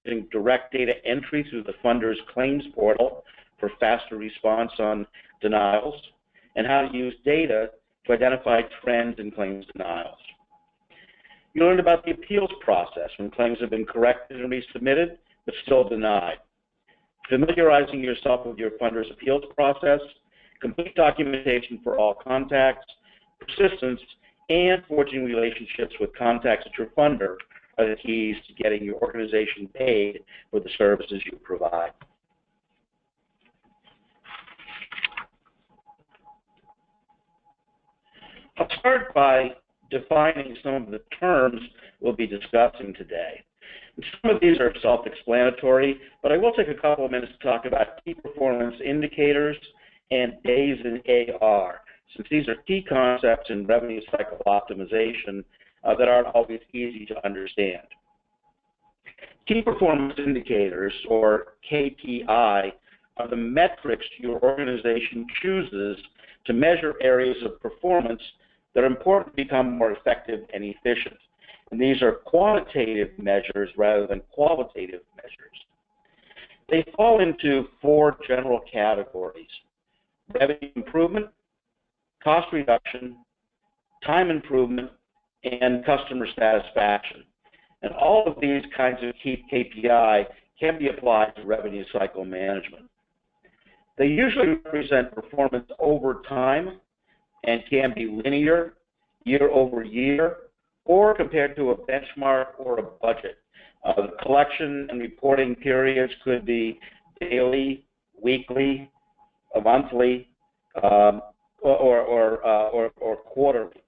using direct data entry through the funder's claims portal for faster response on denials, and how to use data to identify trends in claims denials. You learned about the appeals process when claims have been corrected and resubmitted, but still denied. Familiarizing yourself with your funder's appeals process, complete documentation for all contacts, persistence, and forging relationships with contacts at your funder are the keys to getting your organization paid for the services you provide. I'll start by defining some of the terms we'll be discussing today. And some of these are self-explanatory, but I will take a couple of minutes to talk about key performance indicators and days in AR, since these are key concepts in revenue cycle optimization that aren't always easy to understand. Key performance indicators, or KPI, are the metrics your organization chooses to measure areas of performance that are important to become more effective and efficient. And these are quantitative measures rather than qualitative measures. They fall into four general categories: revenue improvement, cost reduction, time improvement, and customer satisfaction. And all of these kinds of key KPI can be applied to revenue cycle management. They usually represent performance over time and can be linear, year over year, or compared to a benchmark or a budget. The collection and reporting periods could be daily, weekly, monthly, or quarterly.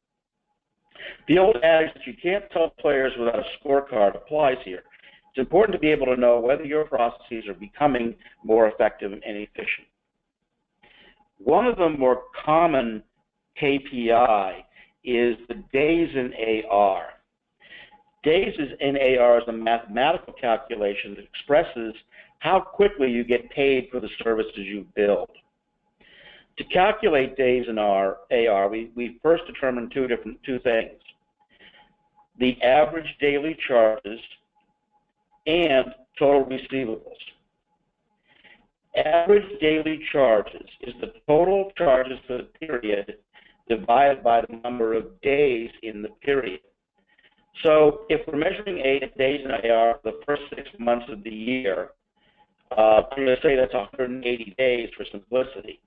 The old adage that you can't tell players without a scorecard applies here. It's important to be able to know whether your processes are becoming more effective and efficient. One of the more common KPI is the days in AR. Days in AR is a mathematical calculation that expresses how quickly you get paid for the services you build. To calculate days in AR, we first determine two things: the average daily charges and total receivables. Average daily charges is the total charges for the period divided by the number of days in the period. So if we're measuring days in AR for the first 6 months of the year, I'm going to say that's 180 days for simplicity.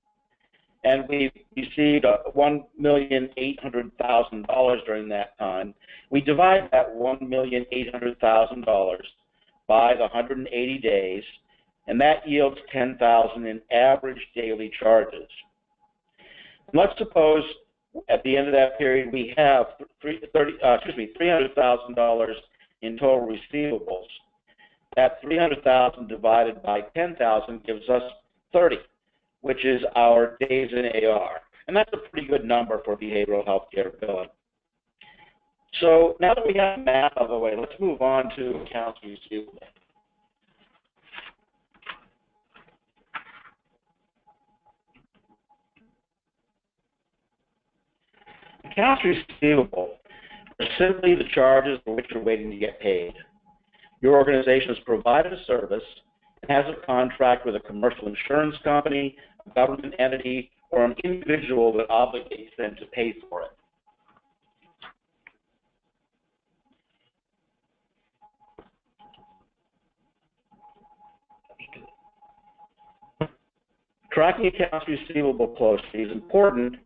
And we've received $1,800,000 during that time. We divide that $1,800,000 by the 180 days, and that yields $10,000 in average daily charges. And let's suppose at the end of that period we have $300,000 in total receivables. That $300,000 divided by 10,000 gives us 30, which is our days in AR. And that's a pretty good number for behavioral health care billing. So now that we have math out of the way, let's move on to accounts receivable. Accounts receivable are simply the charges for which you're waiting to get paid. Your organization has provided a service and has a contract with a commercial insurance company, a government entity, or an individual that obligates them to pay for it. Tracking accounts receivable closely is important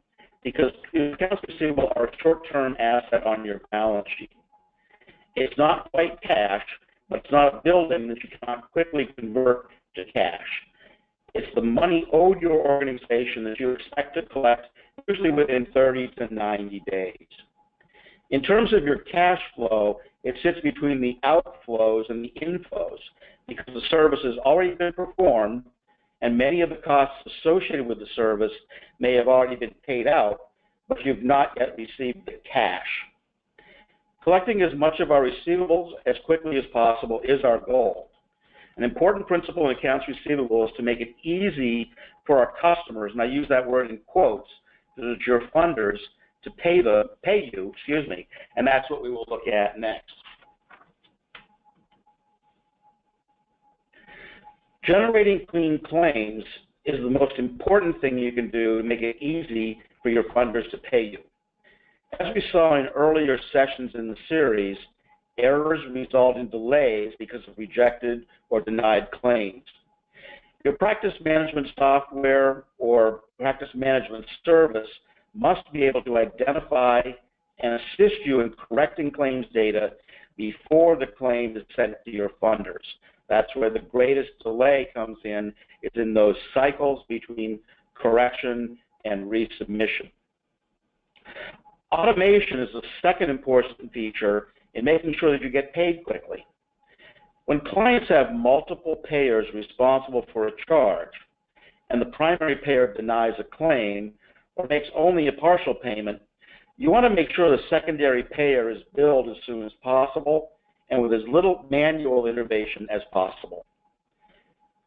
because accounts receivable are a short-term asset on your balance sheet. It's not quite cash, but it's not a building that you cannot quickly convert to cash. It's the money owed your organization that you expect to collect usually within 30 to 90 days. In terms of your cash flow, it sits between the outflows and the inflows because the service has already been performed and many of the costs associated with the service may have already been paid out, but you've not yet received the cash. Collecting as much of our receivables as quickly as possible is our goal. An important principle in accounts receivable is to make it easy for our customers, and I use that word in quotes, because it's your funders, to pay you, and that's what we will look at next. Generating clean claims is the most important thing you can do to make it easy for your funders to pay you. As we saw in earlier sessions in the series, errors result in delays because of rejected or denied claims. Your practice management software or practice management service must be able to identify and assist you in correcting claims data before the claim is sent to your funders. That's where the greatest delay comes in. It's in those cycles between correction and resubmission. Automation is the second important feature in making sure that you get paid quickly. When clients have multiple payers responsible for a charge, and the primary payer denies a claim or makes only a partial payment, you want to make sure the secondary payer is billed as soon as possible and with as little manual intervention as possible.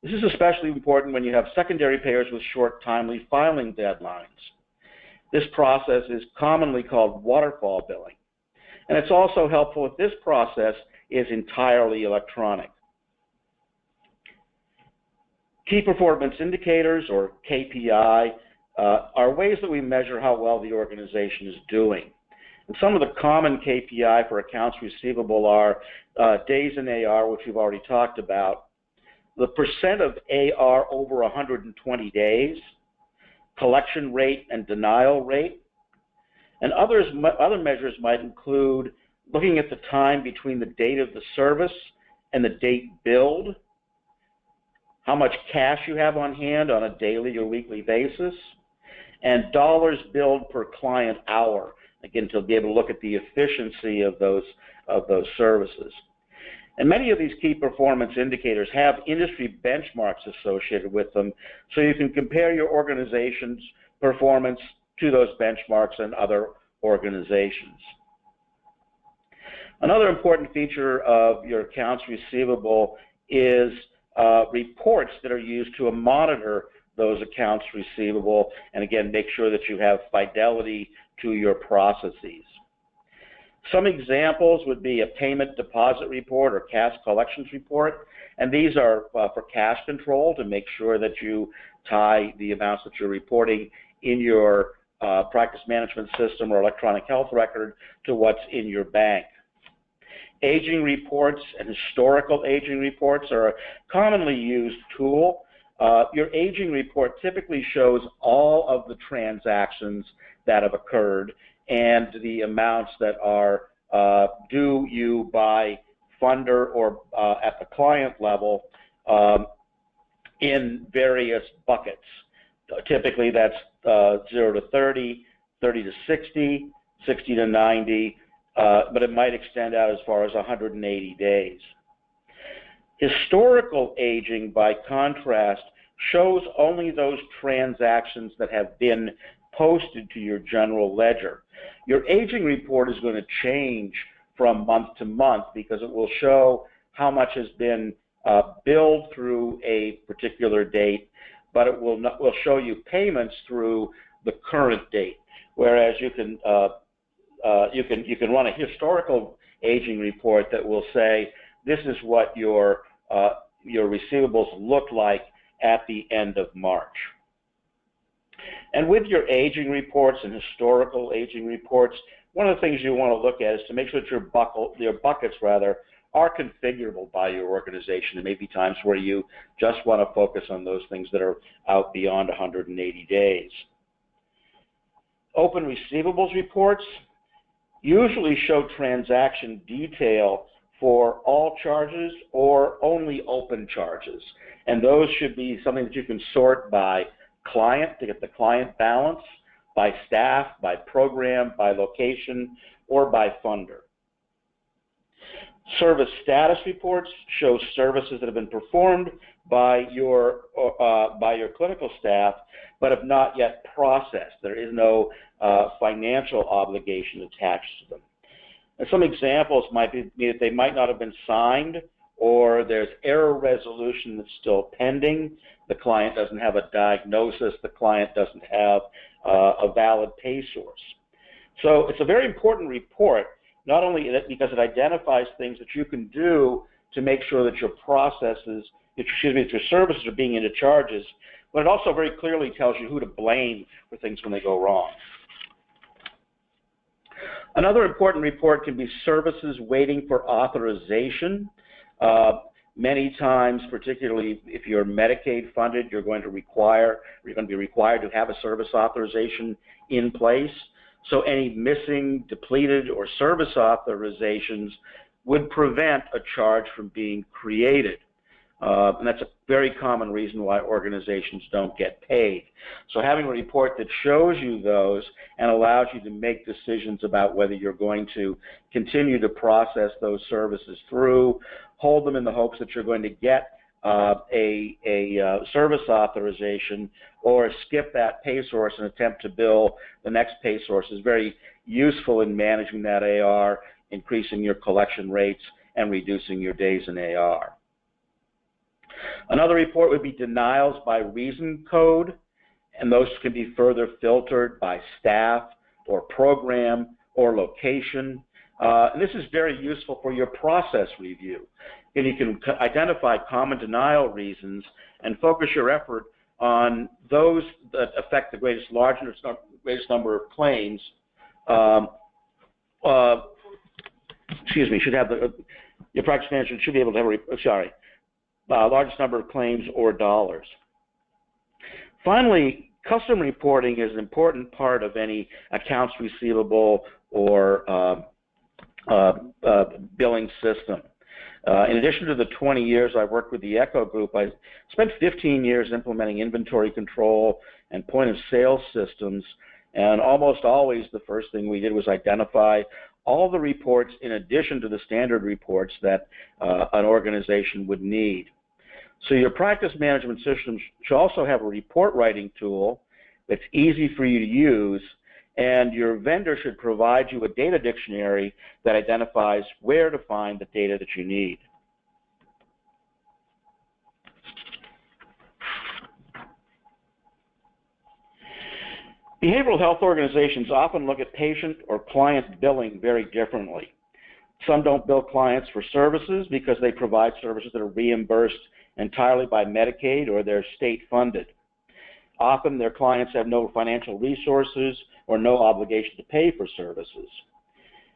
This is especially important when you have secondary payers with short, timely filing deadlines. This process is commonly called waterfall billing. And it's also helpful if this process is entirely electronic. Key performance indicators, or KPI, are ways that we measure how well the organization is doing. And some of the common KPI for accounts receivable are days in AR, which we've already talked about, the percent of AR over 120 days, collection rate and denial rate, and other measures might include looking at the time between the date of the service and the date billed, how much cash you have on hand on a daily or weekly basis, and dollars billed per client hour, again, to be able to look at the efficiency of those services. And many of these key performance indicators have industry benchmarks associated with them, so you can compare your organization's performance to those benchmarks and other organizations. Another important feature of your accounts receivable is reports that are used to monitor those accounts receivable, and again, make sure that you have fidelity to your processes. Some examples would be a payment deposit report or cash collections report, and these are for cash control to make sure that you tie the amounts that you're reporting in your practice management system or electronic health record to what's in your bank. Aging reports and historical aging reports are a commonly used tool. Your aging report typically shows all of the transactions that have occurred and the amounts that are due you by funder or at the client level in various buckets. Typically that's 0 to 30, 30 to 60, 60 to 90, but it might extend out as far as 180 days. Historical aging, by contrast, shows only those transactions that have been posted to your general ledger. Your aging report is going to change from month to month because it will show how much has been billed through a particular date, but it will show you payments through the current date. Whereas you can run a historical aging report that will say this is what your receivables look like at the end of March. And with your aging reports and historical aging reports, one of the things you want to look at is to make sure that your buckets are configurable by your organization. There may be times where you just want to focus on those things that are out beyond 180 days. Open receivables reports usually show transaction detail for all charges or only open charges. And those should be something that you can sort by client to get the client balance, by staff, by program, by location, or by funder. Service status reports show services that have been performed by your clinical staff but have not yet processed. There is no financial obligation attached to them. And some examples might be that they might not have been signed, or there's error resolution that's still pending. The client doesn't have a diagnosis. The client doesn't have a valid pay source. So it's a very important report, not only because it identifies things that you can do to make sure that your processes your services are being into charges, but it also very clearly tells you who to blame for things when they go wrong. Another important report can be services waiting for authorization. Many times, particularly if you're Medicaid funded, you're going to be required to have a service authorization in place. So any missing, depleted, or service authorizations would prevent a charge from being created. And that's a very common reason why organizations don't get paid. So having a report that shows you those and allows you to make decisions about whether you're going to continue to process those services through, hold them in the hopes that you're going to get a service authorization, or skip that pay source and attempt to bill the next pay source is very useful in managing that AR, increasing your collection rates, and reducing your days in AR. Another report would be denials by reason code, and those can be further filtered by staff or program or location. And this is very useful for your process review. And you can identify common denial reasons and focus your effort on those that affect the greatest number of claims. Should have your practice manager should be able to have largest number of claims or dollars. Finally, custom reporting is an important part of any accounts receivable or billing system. In addition to the 20 years I've worked with the ECHO Group, I spent 15 years implementing inventory control and point of sale systems, and almost always the first thing we did was identify all the reports in addition to the standard reports that an organization would need. So your practice management system should also have a report writing tool that's easy for you to use, and your vendor should provide you a data dictionary that identifies where to find the data that you need. Behavioral health organizations often look at patient or client billing very differently. Some don't bill clients for services because they provide services that are reimbursed entirely by Medicaid or they're state funded. Often their clients have no financial resources or no obligation to pay for services.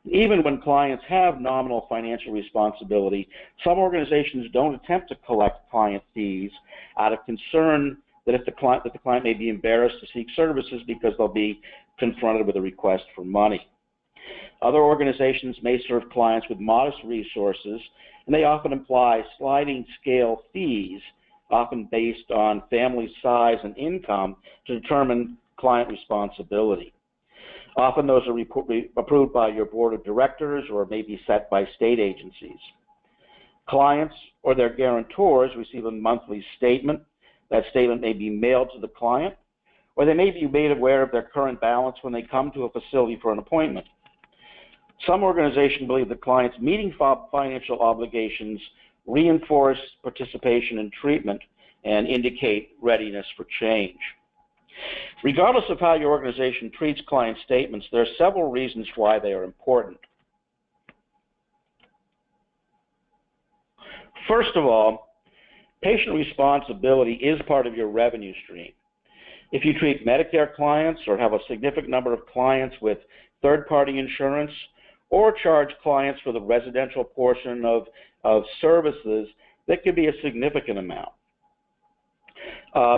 Even when clients have nominal financial responsibility, some organizations don't attempt to collect client fees out of concern that the client may be embarrassed to seek services because they'll be confronted with a request for money. Other organizations may serve clients with modest resources, and they often apply sliding scale fees, often based on family size and income, to determine client responsibility. Often those are approved by your board of directors or may be set by state agencies. Clients or their guarantors receive a monthly statement. That statement may be mailed to the client, or they may be made aware of their current balance when they come to a facility for an appointment. Some organizations believe that clients meeting financial obligations reinforce participation in treatment and indicate readiness for change. Regardless of how your organization treats client statements, there are several reasons why they are important. First of all, patient responsibility is part of your revenue stream. If you treat Medicare clients or have a significant number of clients with third-party insurance, or charge clients for the residential portion of services, that could be a significant amount.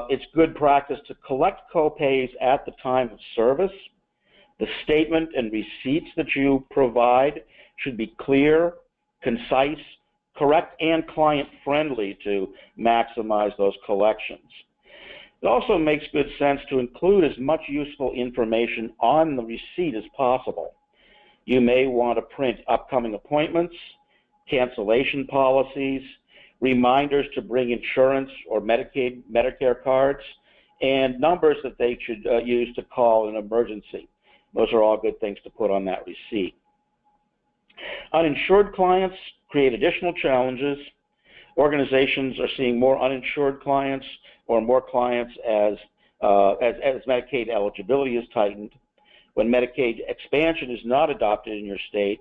It's good practice to collect copays at the time of service. The statement and receipts that you provide should be clear, concise, correct, and client-friendly to maximize those collections. It also makes good sense to include as much useful information on the receipt as possible. You may want to print upcoming appointments, cancellation policies, reminders to bring insurance or Medicaid, Medicare cards, and numbers that they should use to call an emergency. Those are all good things to put on that receipt. Uninsured clients create additional challenges. Organizations are seeing more uninsured clients or more clients as Medicaid eligibility is tightened. When Medicaid expansion is not adopted in your state,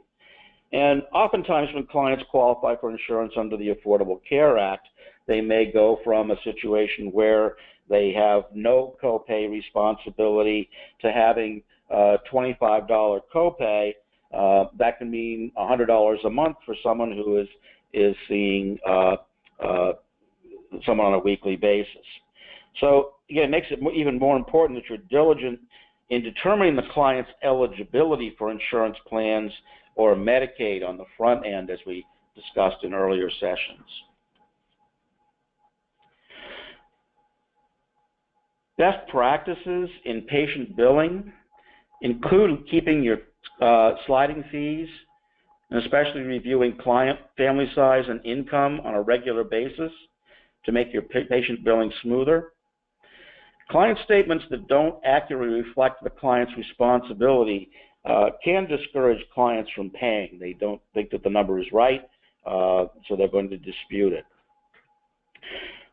And oftentimes when clients qualify for insurance under the Affordable Care Act, they may go from a situation where they have no copay responsibility to having a $25 copay. That can mean $100 a month for someone who is seeing someone on a weekly basis. So again, it makes it even more important that you're diligent in determining the client's eligibility for insurance plans or Medicaid on the front end, as we discussed in earlier sessions. Best practices in patient billing include keeping your sliding fees, and especially reviewing client family size and income on a regular basis to make your patient billing smoother. Client statements that don't accurately reflect the client's responsibility can discourage clients from paying. They don't think that the number is right, so they're going to dispute it.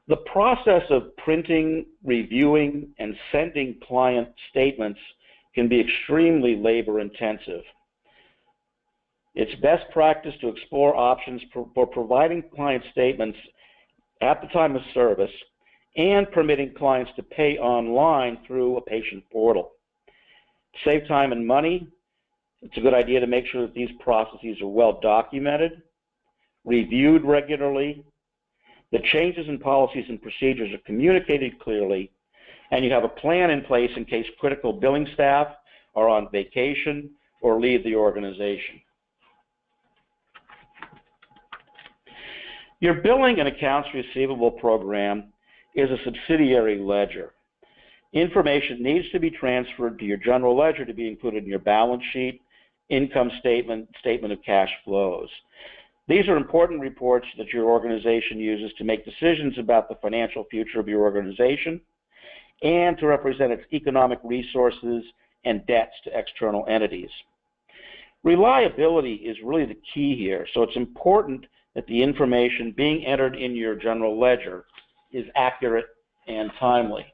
The process of printing, reviewing, and sending client statements can be extremely labor-intensive. It's best practice to explore options for providing client statements at the time of service and permitting clients to pay online through a patient portal. To save time and money, it's a good idea to make sure that these processes are well documented, reviewed regularly, the changes in policies and procedures are communicated clearly, and you have a plan in place in case critical billing staff are on vacation or leave the organization. Your billing and accounts receivable program is a subsidiary ledger. Information needs to be transferred to your general ledger to be included in your balance sheet, income statement, statement of cash flows. These are important reports that your organization uses to make decisions about the financial future of your organization and to represent its economic resources and debts to external entities. Reliability is really the key here, so it's important that the information being entered in your general ledger is accurate and timely.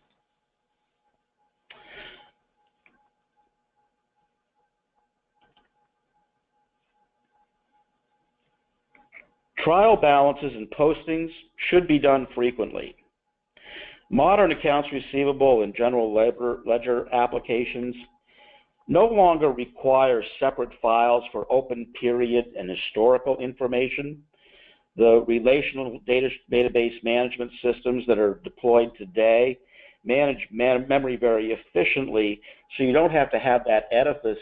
Trial balances and postings should be done frequently. Modern accounts receivable and general ledger applications no longer require separate files for open period and historical information. The relational database management systems that are deployed today manage memory very efficiently, so you don't have to have that edifice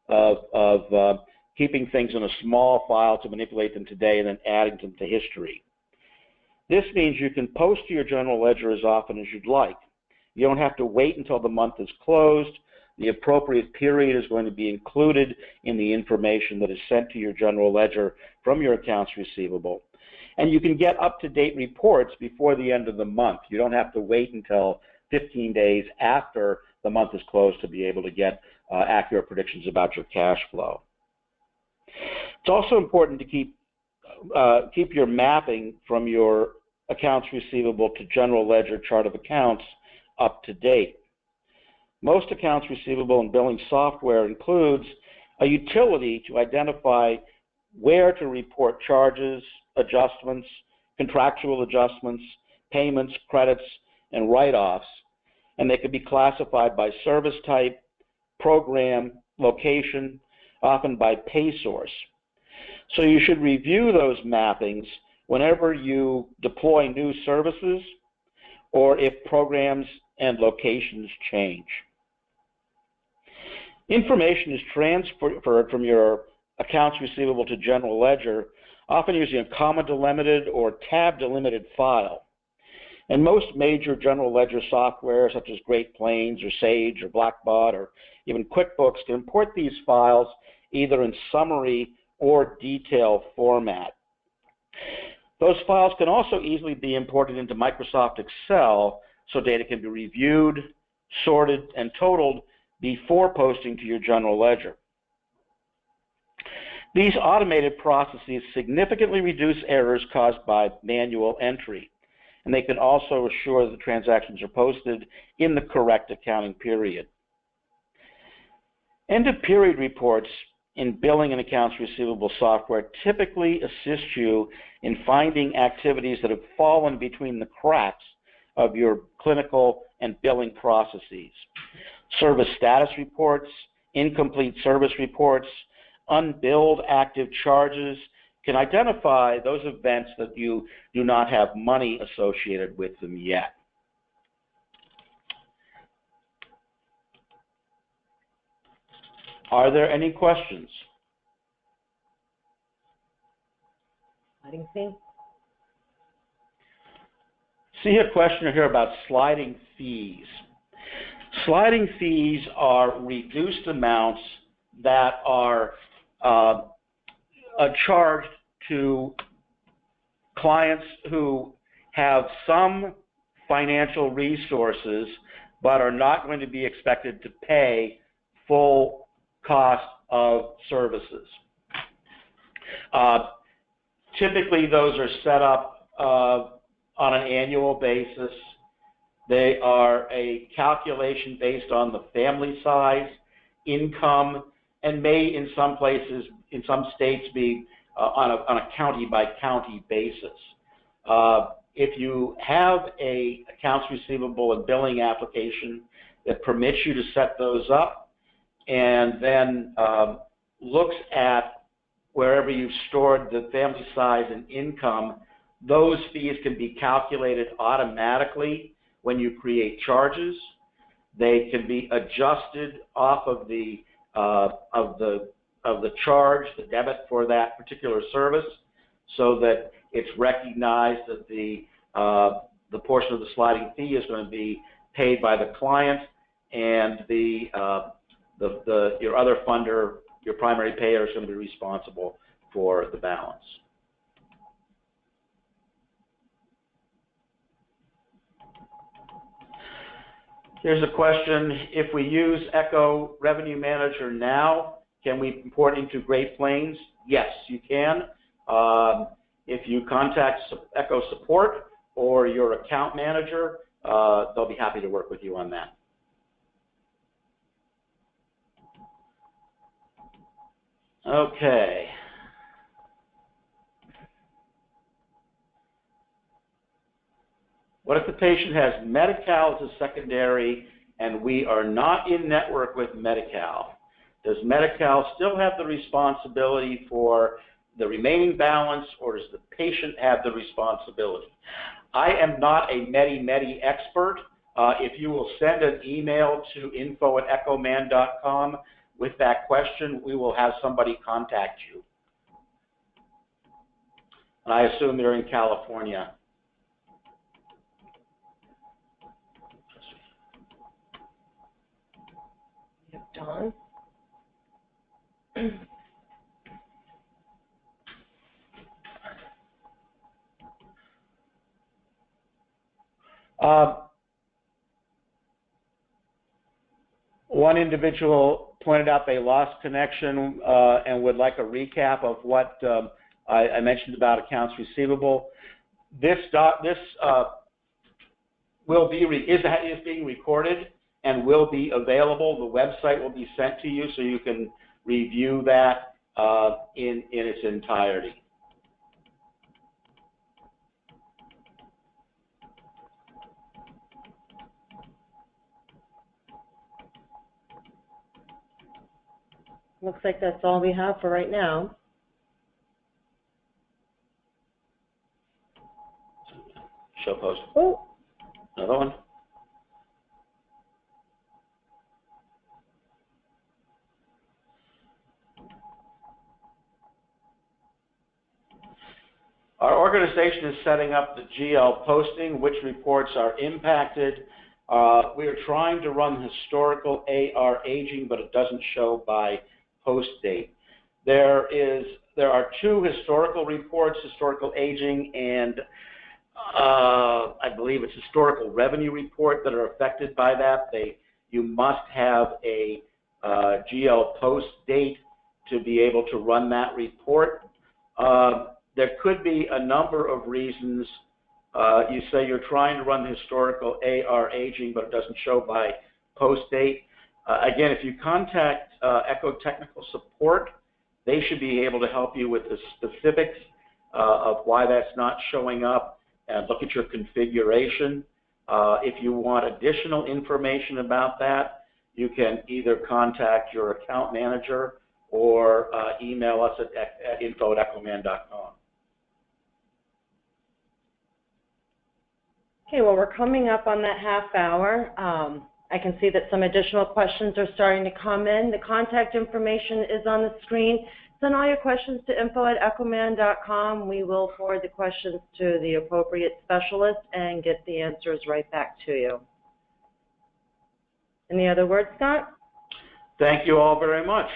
of keeping things in a small file to manipulate them today and then adding them to history. This means you can post to your general ledger as often as you'd like. You don't have to wait until the month is closed. The appropriate period is going to be included in the information that is sent to your general ledger from your accounts receivable. And you can get up-to-date reports before the end of the month. You don't have to wait until 15 days after the month is closed to be able to get accurate predictions about your cash flow. It's also important to keep your mapping from your accounts receivable to general ledger chart of accounts up to date. Most accounts receivable and billing software includes a utility to identify where to report charges, adjustments, contractual adjustments, payments, credits, and write-offs, and they can be classified by service type, program, location, often by pay source. So you should review those mappings whenever you deploy new services or if programs and locations change. Information is transferred from your accounts receivable to general ledger, often using a comma delimited or tab delimited file. And most major general ledger software, such as Great Plains or Sage or Blackbaud or even QuickBooks, can import these files either in summary or detail format. Those files can also easily be imported into Microsoft Excel so data can be reviewed, sorted, and totaled before posting to your general ledger. These automated processes significantly reduce errors caused by manual entry, and they can also assure that the transactions are posted in the correct accounting period. End-of-period reports in billing and accounts receivable software typically assist you in finding activities that have fallen between the cracks of your clinical and billing processes. Service status reports, incomplete service reports, unbilled active charges can identify those events that you do not have money associated with them yet. Are there any questions? Sliding fee? See a question here about sliding fees. Sliding fees are reduced amounts that are charged to clients who have some financial resources but are not going to be expected to pay full cost of services. Typically, those are set up on an annual basis. They are a calculation based on the family size, income, and may in some places, in some states, be on a county-by-county basis. If you have a accounts receivable and billing application that permits you to set those up and then looks at wherever you've stored the family size and income, those fees can be calculated automatically when you create charges. They can be adjusted off of the charge, the debit for that particular service, so that it's recognized that the portion of the sliding fee is going to be paid by the client, and your other funder, your primary payer, is going to be responsible for the balance. Here's a question: if we use Echo Revenue Manager now, can we import into Great Plains? Yes, you can. If you contact Echo support or your account manager, they'll be happy to work with you on that. Okay. What if the patient has Medi-Cal as a secondary and we are not in network with Medi-Cal? Does Medi-Cal still have the responsibility for the remaining balance, or does the patient have the responsibility? I am not a Medi-Medi expert. If you will send an email to info@echoman.com with that question, we will have somebody contact you. And I assume they're in California. Dawn? One individual pointed out they lost connection and would like a recap of what I mentioned about accounts receivable. This is being recorded and will be available. The website will be sent to you so you can review that in its entirety. Looks like that's all we have for right now. Show post. Oh. Another one. Our organization is setting up the GL posting, which reports are impacted. We are trying to run historical AR aging, but it doesn't show by post date. There are two historical reports, historical aging and I believe it's historical revenue report, that are affected by that. You must have a GL post date to be able to run that report. There could be a number of reasons. You say you're trying to run the historical AR aging, but it doesn't show by post date. Again, if you contact Echo Technical Support, They should be able to help you with the specifics of why that's not showing up and look at your configuration. If you want additional information about that, you can either contact your account manager or email us at info@echoman.com. Okay, well, we're coming up on that half hour. I can see that some additional questions are starting to come in. The contact information is on the screen. Send all your questions to info@echoman.com. We will forward the questions to the appropriate specialist and get the answers right back to you. Any other words, Scott? Thank you all very much.